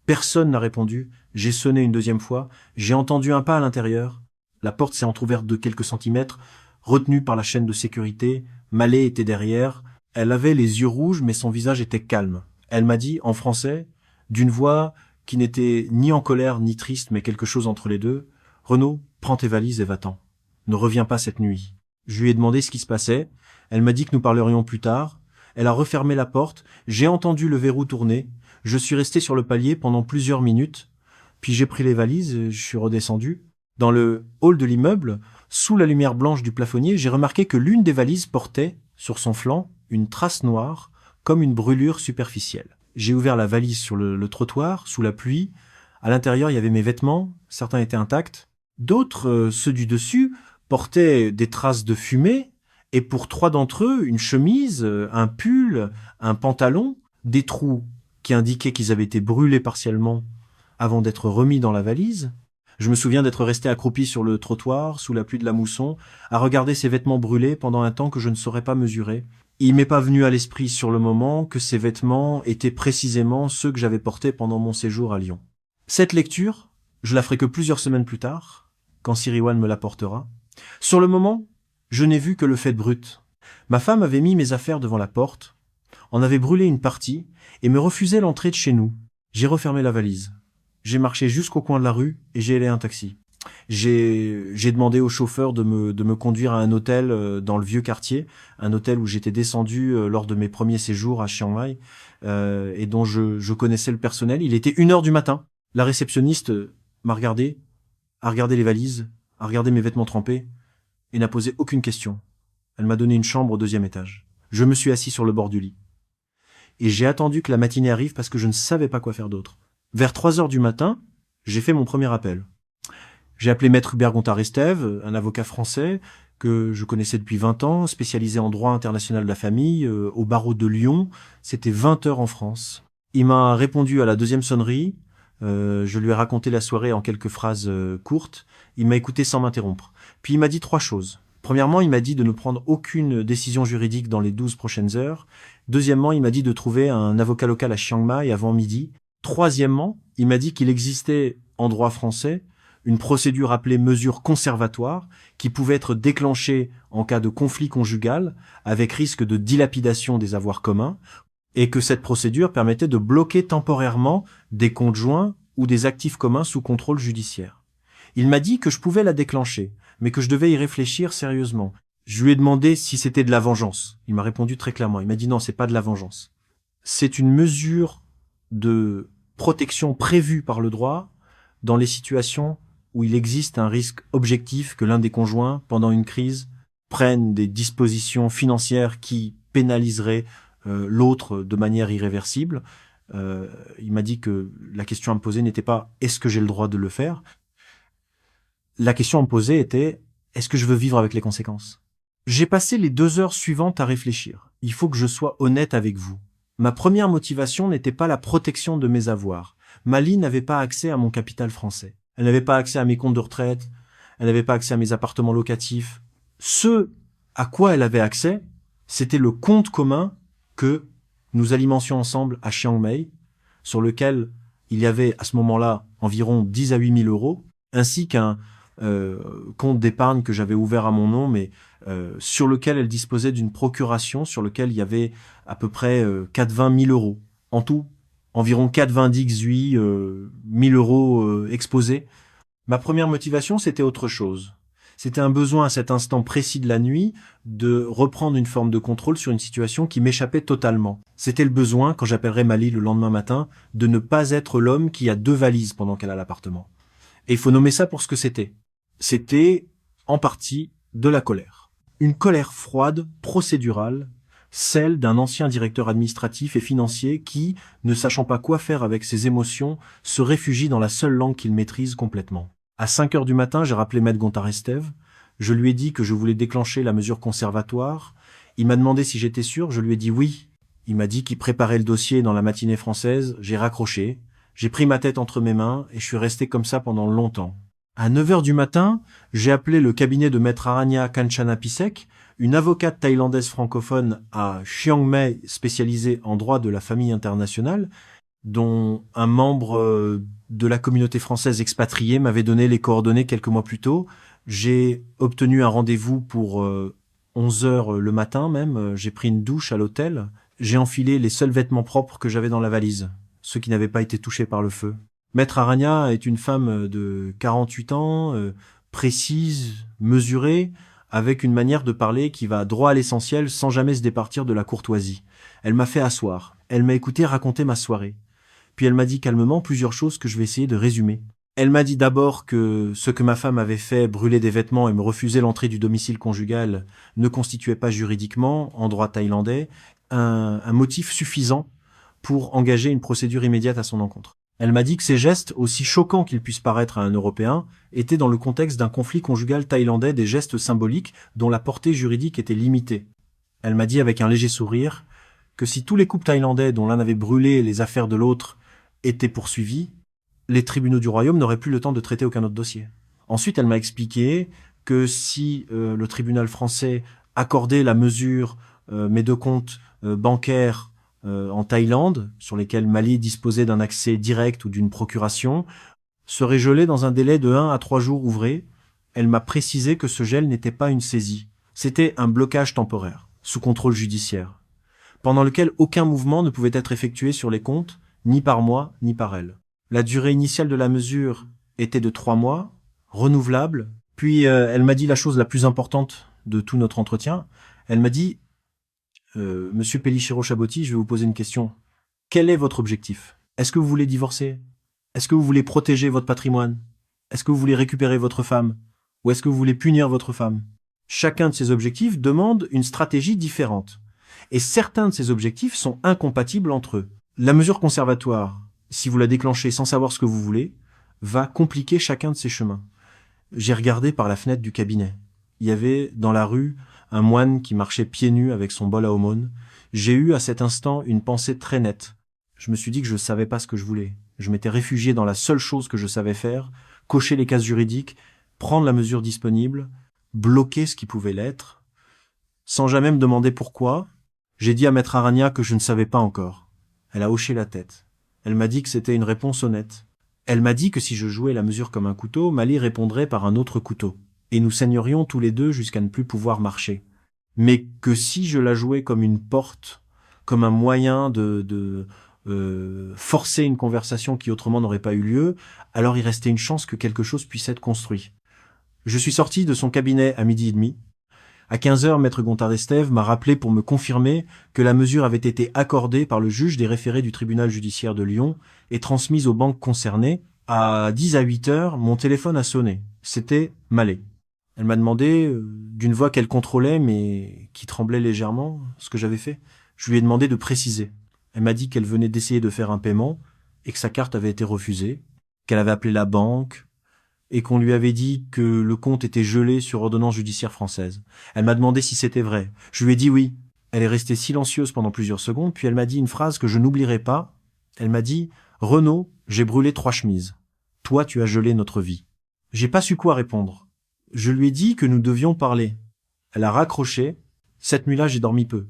Personne n'a répondu. J'ai sonné une 2e fois. J'ai entendu un pas à l'intérieur. La porte s'est entrouverte de quelques centimètres, retenue par la chaîne de sécurité. Malé était derrière. Elle avait les yeux rouges, mais son visage était calme. Elle m'a dit, en français, d'une voix qui n'était ni en colère ni triste, mais quelque chose entre les deux, « Renaud, prends tes valises et va-t'en. Ne reviens pas cette nuit. » Je lui ai demandé ce qui se passait. Elle m'a dit que nous parlerions plus tard. Elle a refermé la porte. J'ai entendu le verrou tourner. Je suis resté sur le palier pendant plusieurs minutes. Puis j'ai pris les valises et je suis redescendu. Dans le hall de l'immeuble, sous la lumière blanche du plafonnier, j'ai remarqué que l'une des valises portait, sur son flanc, une trace noire, comme une brûlure superficielle. J'ai ouvert la valise sur le trottoir, sous la pluie. À l'intérieur, il y avait mes vêtements. Certains étaient intacts. D'autres, ceux du dessus, portaient des traces de fumée. Et pour 3 d'entre eux, une chemise, un pull, un pantalon, des trous qui indiquaient qu'ils avaient été brûlés partiellement avant d'être remis dans la valise. Je me souviens d'être resté accroupi sur le trottoir, sous la pluie de la mousson, à regarder ces vêtements brûlés pendant un temps que je ne saurais pas mesurer. Il m'est pas venu à l'esprit sur le moment que ces vêtements étaient précisément ceux que j'avais portés pendant mon séjour à Lyon. Cette lecture, je la ferai que plusieurs semaines plus tard, quand Siriwan me l'apportera. Sur le moment, je n'ai vu que le fait brut. Ma femme avait mis mes affaires devant la porte, en avait brûlé une partie et me refusait l'entrée de chez nous. J'ai refermé la valise. J'ai marché jusqu'au coin de la rue et j'ai aidé un taxi. J'ai demandé au chauffeur de me conduire à un hôtel dans le vieux quartier, un hôtel où j'étais descendu lors de mes premiers séjours à Chiang Mai et dont je connaissais le personnel. Il était 1h du matin. La réceptionniste m'a regardé, a regardé les valises, a regardé mes vêtements trempés et n'a posé aucune question. Elle m'a donné une chambre au 2e étage. Je me suis assis sur le bord du lit. Et j'ai attendu que la matinée arrive parce que je ne savais pas quoi faire d'autre. Vers 3 heures du matin, j'ai fait mon premier appel. J'ai appelé Maître Hubert Gontard-Estève, un avocat français que je connaissais depuis 20 ans, spécialisé en droit international de la famille, au barreau de Lyon. C'était 20 heures en France. Il m'a répondu à la 2e sonnerie. Je lui ai raconté la soirée en quelques phrases courtes. Il m'a écouté sans m'interrompre. Puis il m'a dit 3 choses. Premièrement, il m'a dit de ne prendre aucune décision juridique dans les 12 prochaines heures. Deuxièmement, il m'a dit de trouver un avocat local à Chiang Mai avant midi. Troisièmement, il m'a dit qu'il existait en droit français une procédure appelée mesure conservatoire qui pouvait être déclenchée en cas de conflit conjugal avec risque de dilapidation des avoirs communs et que cette procédure permettait de bloquer temporairement des comptes joints ou des actifs communs sous contrôle judiciaire. Il m'a dit que je pouvais la déclencher, mais que je devais y réfléchir sérieusement. Je lui ai demandé si c'était de la vengeance. Il m'a répondu très clairement. Il m'a dit non, c'est pas de la vengeance. C'est une mesure de protection prévue par le droit dans les situations où il existe un risque objectif que l'un des conjoints, pendant une crise, prenne des dispositions financières qui pénaliseraient l'autre de manière irréversible. Il m'a dit que la question à me poser n'était pas « est-ce que j'ai le droit de le faire ?» La question à me poser était « est-ce que je veux vivre avec les conséquences ?» J'ai passé les 2 heures suivantes à réfléchir. Il faut que je sois honnête avec vous. Ma première motivation n'était pas la protection de mes avoirs. Mali n'avait pas accès à mon capital français. Elle n'avait pas accès à mes comptes de retraite. Elle n'avait pas accès à mes appartements locatifs. Ce à quoi elle avait accès, c'était le compte commun que nous alimentions ensemble à Chiang Mai, sur lequel il y avait à ce moment-là environ 10 à 8 000 euros, ainsi qu'un compte d'épargne que j'avais ouvert à mon nom, mais sur lequel elle disposait d'une procuration, sur lequel il y avait à peu près 4-20 000 euros. En tout, environ 4-20-18 000 euros exposés. Ma première motivation, c'était autre chose. C'était un besoin à cet instant précis de la nuit de reprendre une forme de contrôle sur une situation qui m'échappait totalement. C'était le besoin, quand j'appellerai Mali le lendemain matin, de ne pas être l'homme qui a 2 valises pendant qu'elle a l'appartement. Et il faut nommer ça pour ce que c'était. C'était, en partie, de la colère. Une colère froide, procédurale, celle d'un ancien directeur administratif et financier qui, ne sachant pas quoi faire avec ses émotions, se réfugie dans la seule langue qu'il maîtrise complètement. À 5 heures du matin, j'ai rappelé Maître Gontard-Estève. Je lui ai dit que je voulais déclencher la mesure conservatoire. Il m'a demandé si j'étais sûr. Je lui ai dit oui. Il m'a dit qu'il préparait le dossier dans la matinée française. J'ai raccroché. J'ai pris ma tête entre mes mains et je suis resté comme ça pendant longtemps. À 9 heures du matin, j'ai appelé le cabinet de Maître Aranya Kanchanapisek, une avocate thaïlandaise francophone à Chiang Mai spécialisée en droit de la famille internationale, dont un membre de la communauté française expatriée m'avait donné les coordonnées quelques mois plus tôt. J'ai obtenu un rendez-vous pour 11 heures le matin même. J'ai pris une douche à l'hôtel. J'ai enfilé les seuls vêtements propres que j'avais dans la valise, ceux qui n'avaient pas été touchés par le feu. Maître Aranya est une femme de 48 ans, précise, mesurée, avec une manière de parler qui va droit à l'essentiel sans jamais se départir de la courtoisie. Elle m'a fait asseoir. Elle m'a écouté raconter ma soirée. Puis elle m'a dit calmement plusieurs choses que je vais essayer de résumer. Elle m'a dit d'abord que ce que ma femme avait fait, brûler des vêtements et me refuser l'entrée du domicile conjugal, ne constituait pas juridiquement, en droit thaïlandais, un motif suffisant pour engager une procédure immédiate à son encontre. Elle m'a dit que ces gestes, aussi choquants qu'ils puissent paraître à un Européen, étaient dans le contexte d'un conflit conjugal thaïlandais des gestes symboliques dont la portée juridique était limitée. Elle m'a dit avec un léger sourire que si tous les couples thaïlandais dont l'un avait brûlé les affaires de l'autre étaient poursuivis, les tribunaux du royaume n'auraient plus le temps de traiter aucun autre dossier. Ensuite, elle m'a expliqué que si le tribunal français accordait la mesure, mes 2 comptes bancaires en Thaïlande, sur lesquels Mali disposait d'un accès direct ou d'une procuration, serait gelé dans un délai de 1 à 3 jours ouvrés. Elle m'a précisé que ce gel n'était pas une saisie. C'était un blocage temporaire, sous contrôle judiciaire, pendant lequel aucun mouvement ne pouvait être effectué sur les comptes, ni par moi, ni par elle. La durée initiale de la mesure était de 3 mois, renouvelable. Puis elle m'a dit la chose la plus importante de tout notre entretien. Elle m'a dit Monsieur Pellichero Chaboti, je vais vous poser une question. Quel est votre objectif? Est-ce que vous voulez divorcer? Est-ce que vous voulez protéger votre patrimoine? Est-ce que vous voulez récupérer votre femme? Ou est-ce que vous voulez punir votre femme? Chacun de ces objectifs demande une stratégie différente. Et certains de ces objectifs sont incompatibles entre eux. La mesure conservatoire, si vous la déclenchez sans savoir ce que vous voulez, va compliquer chacun de ces chemins. J'ai regardé par la fenêtre du cabinet. Il y avait dans la rue un moine qui marchait pieds nus avec son bol à aumône. J'ai eu à cet instant une pensée très nette. Je me suis dit que je ne savais pas ce que je voulais. Je m'étais réfugié dans la seule chose que je savais faire, cocher les cases juridiques, prendre la mesure disponible, bloquer ce qui pouvait l'être. Sans jamais me demander pourquoi, j'ai dit à Maître Aragna que je ne savais pas encore. Elle a hoché la tête. Elle m'a dit que c'était une réponse honnête. Elle m'a dit que si je jouais la mesure comme un couteau, Mali répondrait par un autre couteau. Et nous saignerions tous les deux jusqu'à ne plus pouvoir marcher. Mais que si je la jouais comme une porte, comme un moyen de forcer une conversation qui autrement n'aurait pas eu lieu, alors il restait une chance que quelque chose puisse être construit. Je suis sorti de son cabinet à 12h30. À 15h, Maître Gontard-Estève m'a rappelé pour me confirmer que la mesure avait été accordée par le juge des référés du tribunal judiciaire de Lyon et transmise aux banques concernées. À 10 à 8h, mon téléphone a sonné. C'était Mallet. Elle m'a demandé, d'une voix qu'elle contrôlait mais qui tremblait légèrement, ce que j'avais fait. Je lui ai demandé de préciser. Elle m'a dit qu'elle venait d'essayer de faire un paiement et que sa carte avait été refusée, qu'elle avait appelé la banque et qu'on lui avait dit que le compte était gelé sur ordonnance judiciaire française. Elle m'a demandé si c'était vrai. Je lui ai dit oui. Elle est restée silencieuse pendant plusieurs secondes, puis elle m'a dit une phrase que je n'oublierai pas. Elle m'a dit « Renaud, j'ai brûlé 3 chemises. Toi, tu as gelé notre vie. » J'ai pas su quoi répondre. Je lui ai dit que nous devions parler. Elle a raccroché. Cette nuit-là, j'ai dormi peu.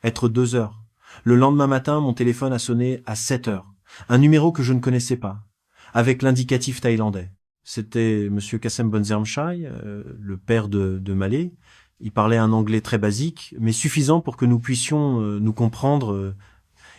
Être 2 heures. Le lendemain matin, mon téléphone a sonné à 7 heures. Un numéro que je ne connaissais pas, avec l'indicatif thaïlandais. C'était Monsieur Kassem Bonzermchai, le père de Mallet. Il parlait un anglais très basique, mais suffisant pour que nous puissions nous comprendre.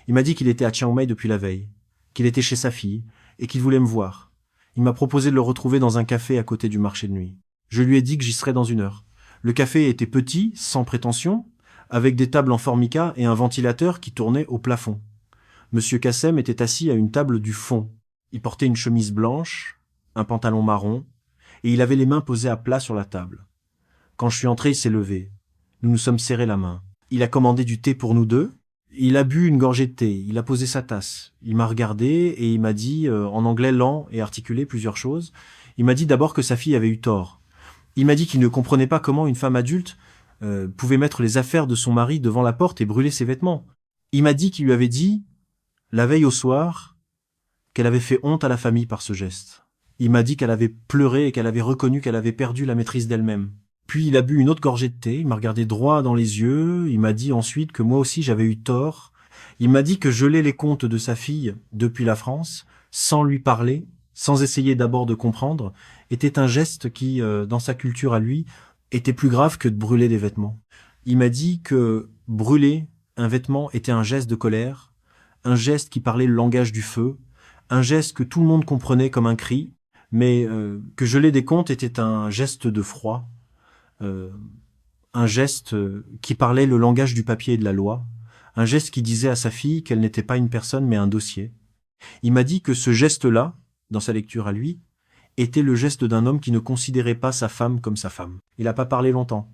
Il m'a dit qu'il était à Chiang Mai depuis la veille, qu'il était chez sa fille, et qu'il voulait me voir. Il m'a proposé de le retrouver dans un café à côté du marché de nuit. Je lui ai dit que j'y serais dans 1 heure. Le café était petit, sans prétention, avec des tables en formica et un ventilateur qui tournait au plafond. Monsieur Kassem était assis à une table du fond. Il portait une chemise blanche, un pantalon marron, et il avait les mains posées à plat sur la table. Quand je suis entré, il s'est levé. Nous nous sommes serrés la main. Il a commandé du thé pour nous deux. Il a bu une gorgée de thé. Il a posé sa tasse. Il m'a regardé et il m'a dit, en anglais lent et articulé, plusieurs choses. Il m'a dit d'abord que sa fille avait eu tort. Il m'a dit qu'il ne comprenait pas comment une femme adulte pouvait mettre les affaires de son mari devant la porte et brûler ses vêtements. Il m'a dit qu'il lui avait dit, la veille au soir, qu'elle avait fait honte à la famille par ce geste. Il m'a dit qu'elle avait pleuré et qu'elle avait reconnu qu'elle avait perdu la maîtrise d'elle-même. Puis il a bu une autre gorgée de thé, il m'a regardé droit dans les yeux, il m'a dit ensuite que moi aussi j'avais eu tort. Il m'a dit que geler les comptes de sa fille depuis la France, sans lui parler, sans essayer d'abord de comprendre, était un geste qui, dans sa culture à lui, était plus grave que de brûler des vêtements. Il m'a dit que brûler un vêtement était un geste de colère, un geste qui parlait le langage du feu, un geste que tout le monde comprenait comme un cri, mais que geler des comptes était un geste de froid, un geste qui parlait le langage du papier et de la loi, un geste qui disait à sa fille qu'elle n'était pas une personne mais un dossier. Il m'a dit que ce geste-là, dans sa lecture à lui, était le geste d'un homme qui ne considérait pas sa femme comme sa femme. Il n'a pas parlé longtemps.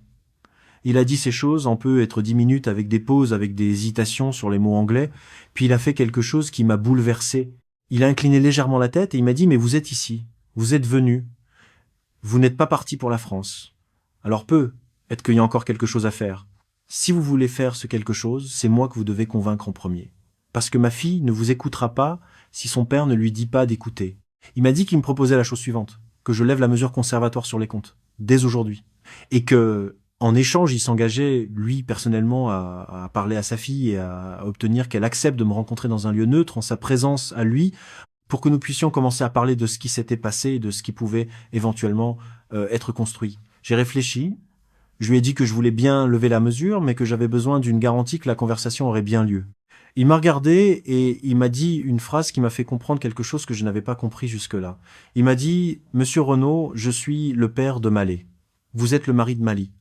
Il a dit ces choses en peut être 10 minutes avec des pauses, avec des hésitations sur les mots anglais, puis il a fait quelque chose qui m'a bouleversé. Il a incliné légèrement la tête et il m'a dit « Mais vous êtes ici, vous êtes venu, vous n'êtes pas parti pour la France. Alors peut-être qu'il y a encore quelque chose à faire. Si vous voulez faire ce quelque chose, c'est moi que vous devez convaincre en premier. Parce que ma fille ne vous écoutera pas si son père ne lui dit pas d'écouter. » Il m'a dit qu'il me proposait la chose suivante, que je lève la mesure conservatoire sur les comptes, dès aujourd'hui. Et que, en échange, il s'engageait, lui, personnellement, à parler à sa fille et à obtenir qu'elle accepte de me rencontrer dans un lieu neutre, en sa présence à lui, pour que nous puissions commencer à parler de ce qui s'était passé et de ce qui pouvait éventuellement être construit. J'ai réfléchi, je lui ai dit que je voulais bien lever la mesure, mais que j'avais besoin d'une garantie que la conversation aurait bien lieu. Il m'a regardé et il m'a dit une phrase qui m'a fait comprendre quelque chose que je n'avais pas compris jusque-là. Il m'a dit « Monsieur Renaud, je suis le père de Mallet. Vous êtes le mari de Mali.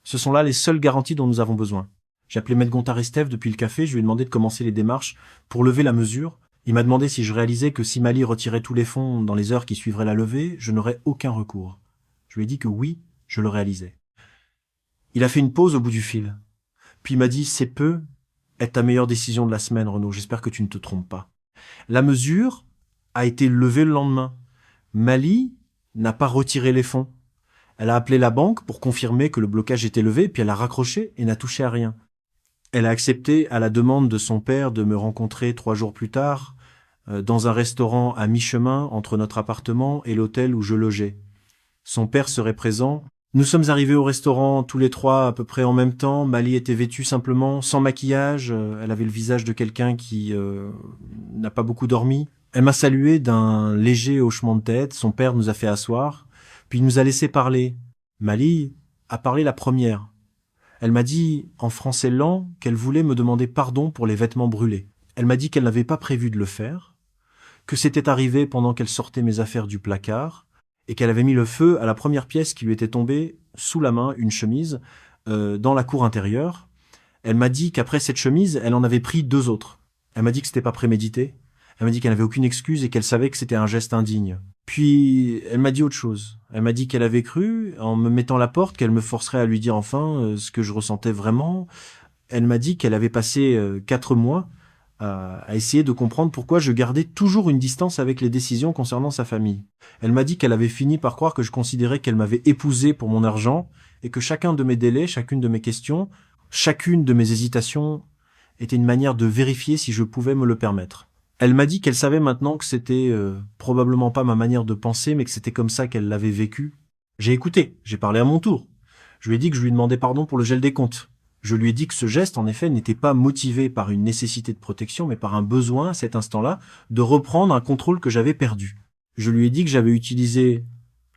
Ce sont là les seules garanties dont nous avons besoin. » J'ai appelé Maître Gontard-Estève depuis le café, je lui ai demandé de commencer les démarches pour lever la mesure Il m'a demandé si je réalisais que si Mali retirait tous les fonds dans les heures qui suivraient la levée, je n'aurais aucun recours. Je lui ai dit que oui, je le réalisais. Il a fait une pause au bout du fil. Puis il m'a dit « C'est peu est ta meilleure décision de la semaine, Renaud. J'espère que tu ne te trompes pas. » La mesure a été levée le lendemain. Mali n'a pas retiré les fonds. Elle a appelé la banque pour confirmer que le blocage était levé, puis elle a raccroché et n'a touché à rien. Elle a accepté, à la demande de son père, de me rencontrer 3 jours plus tard, dans un restaurant à mi-chemin entre notre appartement et l'hôtel où je logeais. Son père serait présent. Nous sommes arrivés au restaurant tous les 3 à peu près en même temps. Mali était vêtue simplement, sans maquillage. Elle avait le visage de quelqu'un qui n'a pas beaucoup dormi. Elle m'a salué d'un léger hochement de tête. Son père nous a fait asseoir, puis il nous a laissé parler. Mali a parlé la première. Elle m'a dit, en français lent, qu'elle voulait me demander pardon pour les vêtements brûlés. Elle m'a dit qu'elle n'avait pas prévu de le faire, que c'était arrivé pendant qu'elle sortait mes affaires du placard, et qu'elle avait mis le feu à la première pièce qui lui était tombée sous la main, une chemise, dans la cour intérieure. Elle m'a dit qu'après cette chemise, elle en avait pris 2 autres. Elle m'a dit que c'était pas prémédité. Elle m'a dit qu'elle n'avait aucune excuse et qu'elle savait que c'était un geste indigne. Puis, elle m'a dit autre chose. Elle m'a dit qu'elle avait cru, en me mettant à la porte, qu'elle me forcerait à lui dire enfin ce que je ressentais vraiment. Elle m'a dit qu'elle avait passé 4 mois à essayer de comprendre pourquoi je gardais toujours une distance avec les décisions concernant sa famille. Elle m'a dit qu'elle avait fini par croire que je considérais qu'elle m'avait épousé pour mon argent et que chacun de mes délais, chacune de mes questions, chacune de mes hésitations était une manière de vérifier si je pouvais me le permettre. Elle m'a dit qu'elle savait maintenant que c'était probablement pas ma manière de penser, mais que c'était comme ça qu'elle l'avait vécu. J'ai écouté, j'ai parlé à mon tour. Je lui ai dit que je lui demandais pardon pour le gel des comptes. Je lui ai dit que ce geste, en effet, n'était pas motivé par une nécessité de protection, mais par un besoin, à cet instant-là, de reprendre un contrôle que j'avais perdu. Je lui ai dit que j'avais utilisé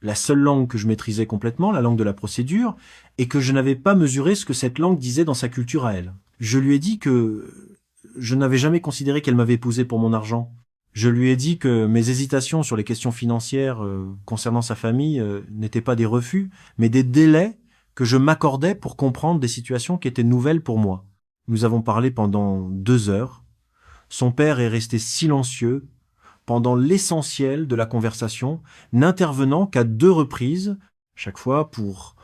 la seule langue que je maîtrisais complètement, la langue de la procédure, et que je n'avais pas mesuré ce que cette langue disait dans sa culture à elle. Je lui ai dit que je n'avais jamais considéré qu'elle m'avait épousé pour mon argent. Je lui ai dit que mes hésitations sur les questions financières concernant sa famille n'étaient pas des refus, mais des délais que je m'accordais pour comprendre des situations qui étaient nouvelles pour moi. Nous avons parlé pendant 2 heures. Son père est resté silencieux pendant l'essentiel de la conversation, n'intervenant qu'à 2 reprises, chaque fois pour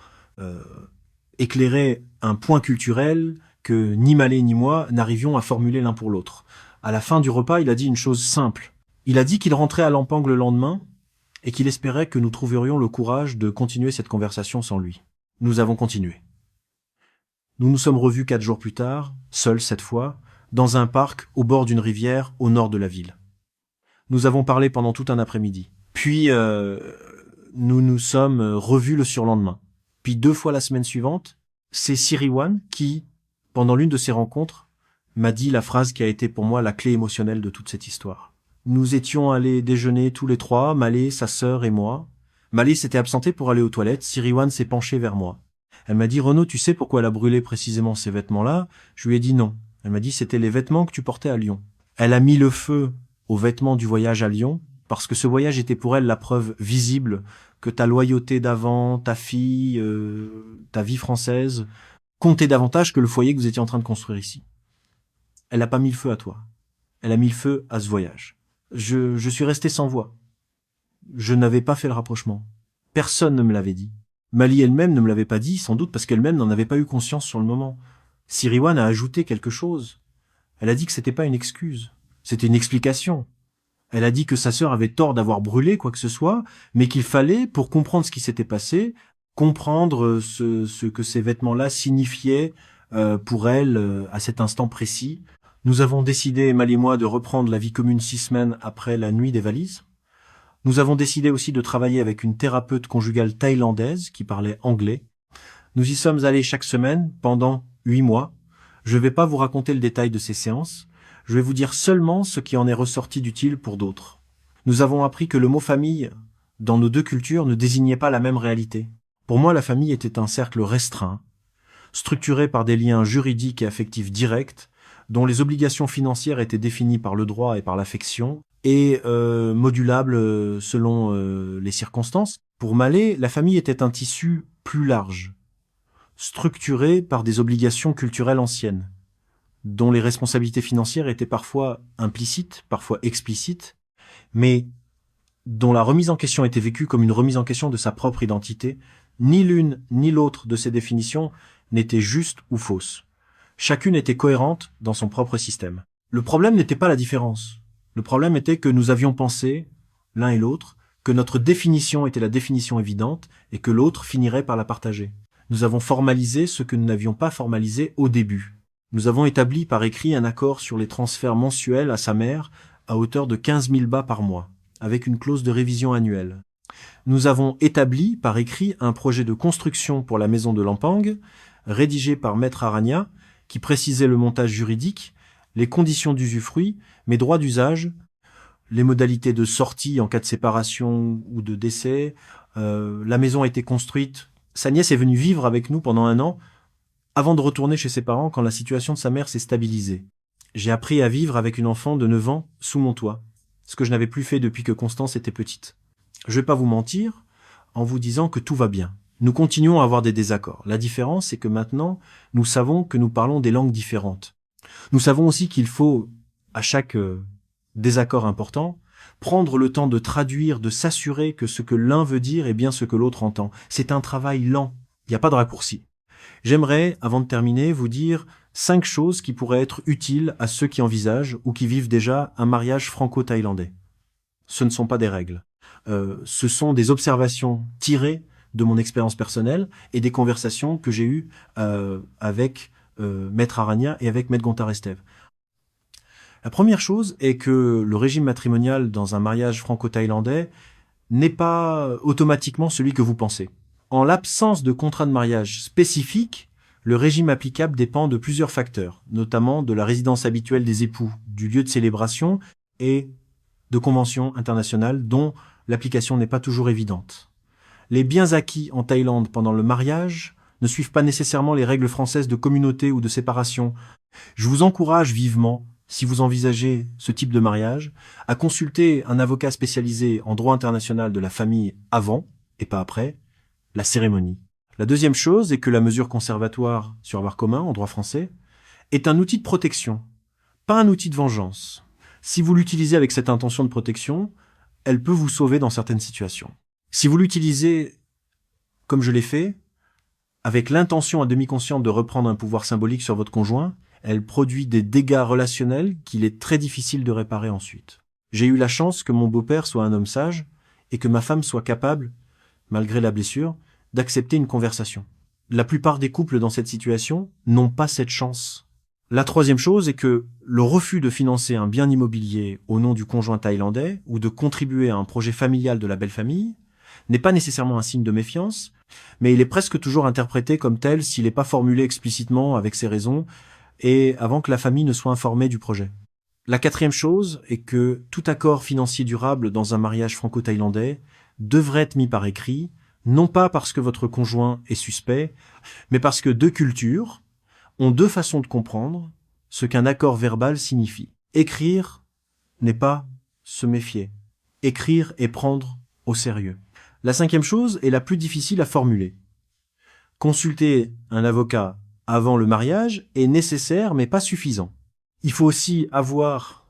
éclairer un point culturel que ni Malé ni moi n'arrivions à formuler l'un pour l'autre. À la fin du repas, il a dit une chose simple. Il a dit qu'il rentrait à Lampang le lendemain et qu'il espérait que nous trouverions le courage de continuer cette conversation sans lui. Nous avons continué. Nous nous sommes revus 4 jours plus tard, seuls cette fois, dans un parc au bord d'une rivière au nord de la ville. Nous avons parlé pendant tout un après-midi. Puis, nous nous sommes revus le surlendemain. Puis 2 fois la semaine suivante, c'est Siriwan qui, pendant l'une de ces rencontres, m'a dit la phrase qui a été pour moi la clé émotionnelle de toute cette histoire. Nous étions allés déjeuner tous les 3, Malé, sa sœur et moi. Malé s'était absentée pour aller aux toilettes, Siriwan s'est penchée vers moi. Elle m'a dit « Renaud, tu sais pourquoi elle a brûlé précisément ces vêtements-là » Je lui ai dit non. Elle m'a dit « C'était les vêtements que tu portais à Lyon ». Elle a mis le feu aux vêtements du voyage à Lyon, parce que ce voyage était pour elle la preuve visible que ta loyauté d'avant, ta fille, ta vie française, comptait davantage que le foyer que vous étiez en train de construire ici. Elle n'a pas mis le feu à toi. Elle a mis le feu à ce voyage. Je suis resté sans voix. Je n'avais pas fait le rapprochement. Personne ne me l'avait dit. Mali elle-même ne me l'avait pas dit, sans doute parce qu'elle-même n'en avait pas eu conscience sur le moment. Siriwan a ajouté quelque chose. Elle a dit que c'était pas une excuse. C'était une explication. Elle a dit que sa sœur avait tort d'avoir brûlé quoi que ce soit, mais qu'il fallait, pour comprendre ce qui s'était passé, comprendre ce que ces vêtements-là signifiaient pour elle à cet instant précis. Nous avons décidé, Mal et moi, de reprendre la vie commune 6 semaines après la nuit des valises. Nous avons décidé aussi de travailler avec une thérapeute conjugale thaïlandaise qui parlait anglais. Nous y sommes allés chaque semaine pendant 8 mois. Je ne vais pas vous raconter le détail de ces séances. Je vais vous dire seulement ce qui en est ressorti d'utile pour d'autres. Nous avons appris que le mot famille, dans nos 2 cultures, ne désignait pas la même réalité. Pour moi, la famille était un cercle restreint, structuré par des liens juridiques et affectifs directs, dont les obligations financières étaient définies par le droit et par l'affection, et modulables selon les circonstances. Pour Malé, la famille était un tissu plus large, structuré par des obligations culturelles anciennes, dont les responsabilités financières étaient parfois implicites, parfois explicites, mais dont la remise en question était vécue comme une remise en question de sa propre identité. Ni l'une ni l'autre de ces définitions n'était juste ou fausse. Chacune était cohérente dans son propre système. Le problème n'était pas la différence. Le problème était que nous avions pensé, l'un et l'autre, que notre définition était la définition évidente et que l'autre finirait par la partager. Nous avons formalisé ce que nous n'avions pas formalisé au début. Nous avons établi par écrit un accord sur les transferts mensuels à sa mère à hauteur de 15 000 bahts par mois, avec une clause de révision annuelle. Nous avons établi par écrit un projet de construction pour la maison de Lampang, rédigé par Maître Arania, qui précisait le montage juridique, les conditions d'usufruit, mes droits d'usage, les modalités de sortie en cas de séparation ou de décès. La maison a été construite. Sa nièce est venue vivre avec nous pendant 1 an, avant de retourner chez ses parents quand la situation de sa mère s'est stabilisée. J'ai appris à vivre avec une enfant de 9 ans sous mon toit, ce que je n'avais plus fait depuis que Constance était petite. Je vais pas vous mentir en vous disant que tout va bien. Nous continuons à avoir des désaccords. La différence, c'est que maintenant, nous savons que nous parlons des langues différentes. Nous savons aussi qu'il faut, à chaque désaccord important, prendre le temps de traduire, de s'assurer que ce que l'un veut dire est bien ce que l'autre entend. C'est un travail lent. Il n'y a pas de raccourci. J'aimerais, avant de terminer, vous dire 5 choses qui pourraient être utiles à ceux qui envisagent ou qui vivent déjà un mariage franco-thaïlandais. Ce ne sont pas des règles. Ce sont des observations tirées de mon expérience personnelle et des conversations que j'ai eues avec Maître Arania et avec Maître Gontard Estève. La première chose est que le régime matrimonial dans un mariage franco-thaïlandais n'est pas automatiquement celui que vous pensez. En l'absence de contrat de mariage spécifique, le régime applicable dépend de plusieurs facteurs, notamment de la résidence habituelle des époux, du lieu de célébration et de conventions internationales dont l'application n'est pas toujours évidente. Les biens acquis en Thaïlande pendant le mariage ne suivent pas nécessairement les règles françaises de communauté ou de séparation. Je vous encourage vivement, si vous envisagez ce type de mariage, à consulter un avocat spécialisé en droit international de la famille avant, et pas après, la cérémonie. La deuxième chose est que la mesure conservatoire sur avoir commun en droit français est un outil de protection, pas un outil de vengeance. Si vous l'utilisez avec cette intention de protection, elle peut vous sauver dans certaines situations. Si vous l'utilisez, comme je l'ai fait, avec l'intention à demi consciente de reprendre un pouvoir symbolique sur votre conjoint, elle produit des dégâts relationnels qu'il est très difficile de réparer ensuite. J'ai eu la chance que mon beau-père soit un homme sage et que ma femme soit capable, malgré la blessure, d'accepter une conversation. La plupart des couples dans cette situation n'ont pas cette chance. La troisième chose est que le refus de financer un bien immobilier au nom du conjoint thaïlandais ou de contribuer à un projet familial de la belle famille n'est pas nécessairement un signe de méfiance, mais il est presque toujours interprété comme tel s'il n'est pas formulé explicitement avec ses raisons et avant que la famille ne soit informée du projet. La quatrième chose est que tout accord financier durable dans un mariage franco-thaïlandais devrait être mis par écrit, non pas parce que votre conjoint est suspect, mais parce que 2 cultures ont 2 façons de comprendre ce qu'un accord verbal signifie. Écrire n'est pas se méfier. Écrire est prendre au sérieux. La 5e chose est la plus difficile à formuler. Consulter un avocat avant le mariage est nécessaire mais pas suffisant. Il faut aussi avoir,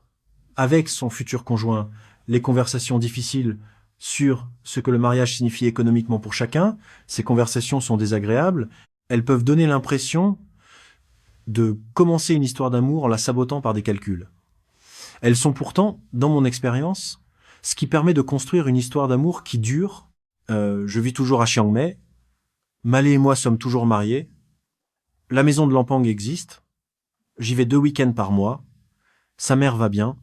avec son futur conjoint, les conversations difficiles sur ce que le mariage signifie économiquement pour chacun. Ces conversations sont désagréables. Elles peuvent donner l'impression de commencer une histoire d'amour en la sabotant par des calculs. Elles sont pourtant, dans mon expérience, ce qui permet de construire une histoire d'amour qui dure. Je vis toujours à Chiang Mai. Malé et moi sommes toujours mariés. La maison de Lampang existe. J'y vais 2 week-ends par mois. Sa mère va bien.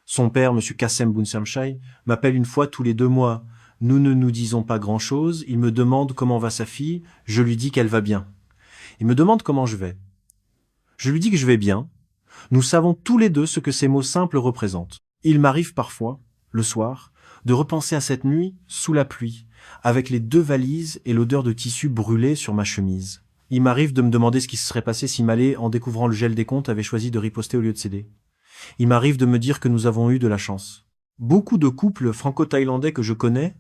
Son père, M. Kassem Bounsamchai, m'appelle une fois tous les 2 mois. Nous ne nous disons pas grand-chose. Il me demande comment va sa fille. Je lui dis qu'elle va bien. Il me demande comment je vais. Je lui dis que je vais bien. Nous savons tous les 2 ce que ces mots simples représentent. Il m'arrive parfois, le soir, de repenser à cette nuit sous la pluie, avec les 2 valises et l'odeur de tissu brûlé sur ma chemise. Il m'arrive de me demander ce qui se serait passé si Malé, en découvrant le gel des comptes, avait choisi de riposter au lieu de céder. Il m'arrive de me dire que nous avons eu de la chance. Beaucoup de couples franco-thaïlandais que je connais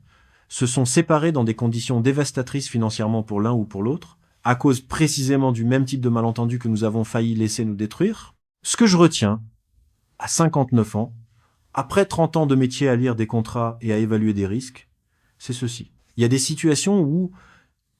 se sont séparés dans des conditions dévastatrices financièrement pour l'un ou pour l'autre, à cause précisément du même type de malentendu que nous avons failli laisser nous détruire. Ce que je retiens, à 59 ans, après 30 ans de métier à lire des contrats et à évaluer des risques, c'est ceci. Il y a des situations où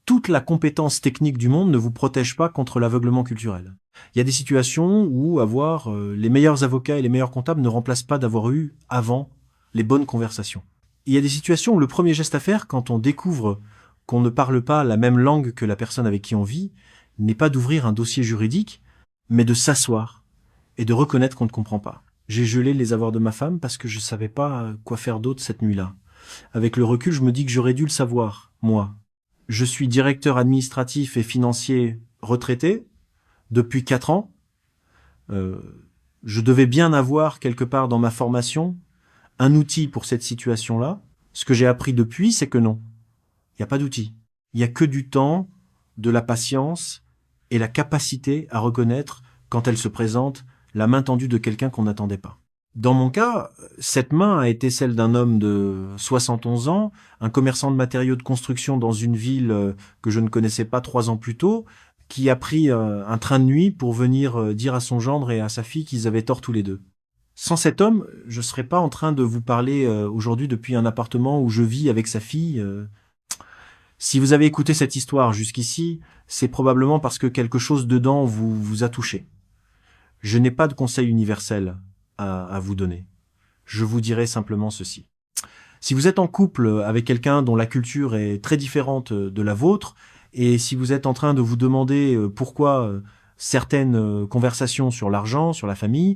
toute la compétence technique du monde ne vous protège pas contre l'aveuglement culturel. Il y a des situations où avoir les meilleurs avocats et les meilleurs comptables ne remplace pas d'avoir eu, avant, les bonnes conversations. Il y a des situations où le premier geste à faire, quand on découvre qu'on ne parle pas la même langue que la personne avec qui on vit, n'est pas d'ouvrir un dossier juridique, mais de s'asseoir et de reconnaître qu'on ne comprend pas. J'ai gelé les avoirs de ma femme parce que je savais pas quoi faire d'autre cette nuit-là. Avec le recul, je me dis que j'aurais dû le savoir, moi. Je suis directeur administratif et financier retraité depuis 4 ans. Je devais bien avoir quelque part dans ma formation un outil pour cette situation-là. Ce que j'ai appris depuis, c'est que non. Il n'y a pas d'outil. Il n'y a que du temps, de la patience et la capacité à reconnaître, quand elle se présente, la main tendue de quelqu'un qu'on n'attendait pas. Dans mon cas, cette main a été celle d'un homme de 71 ans, un commerçant de matériaux de construction dans une ville que je ne connaissais pas 3 ans plus tôt, qui a pris un train de nuit pour venir dire à son gendre et à sa fille qu'ils avaient tort tous les deux. Sans cet homme, je ne serais pas en train de vous parler aujourd'hui depuis un appartement où je vis avec sa fille. Si vous avez écouté cette histoire jusqu'ici, c'est probablement parce que quelque chose dedans vous a touché. Je n'ai pas de conseil universel à vous donner. Je vous dirai simplement ceci. Si vous êtes en couple avec quelqu'un dont la culture est très différente de la vôtre, et si vous êtes en train de vous demander pourquoi certaines conversations sur l'argent, sur la famille,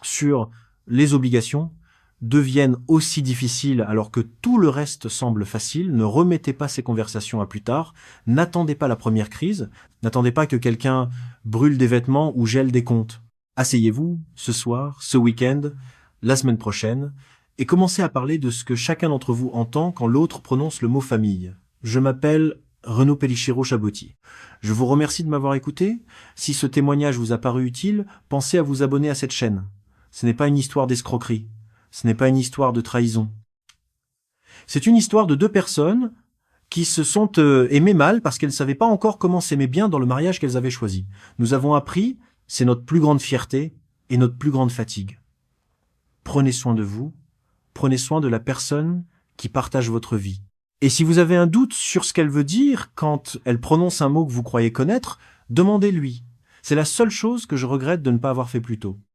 sur les obligations, deviennent aussi difficiles alors que tout le reste semble facile, ne remettez pas ces conversations à plus tard, n'attendez pas la première crise, n'attendez pas que quelqu'un brûle des vêtements ou gèle des comptes. Asseyez-vous, ce soir, ce week-end, la semaine prochaine, et commencez à parler de ce que chacun d'entre vous entend quand l'autre prononce le mot famille. Je m'appelle Renaud Pellichero-Chaboty. Je vous remercie de m'avoir écouté. Si ce témoignage vous a paru utile, pensez à vous abonner à cette chaîne. Ce n'est pas une histoire d'escroquerie. Ce n'est pas une histoire de trahison. C'est une histoire de 2 personnes qui se sont aimées mal parce qu'elles ne savaient pas encore comment s'aimer bien dans le mariage qu'elles avaient choisi. Nous avons appris, c'est notre plus grande fierté et notre plus grande fatigue. Prenez soin de vous, prenez soin de la personne qui partage votre vie. Et si vous avez un doute sur ce qu'elle veut dire quand elle prononce un mot que vous croyez connaître, demandez-lui. C'est la seule chose que je regrette de ne pas avoir fait plus tôt.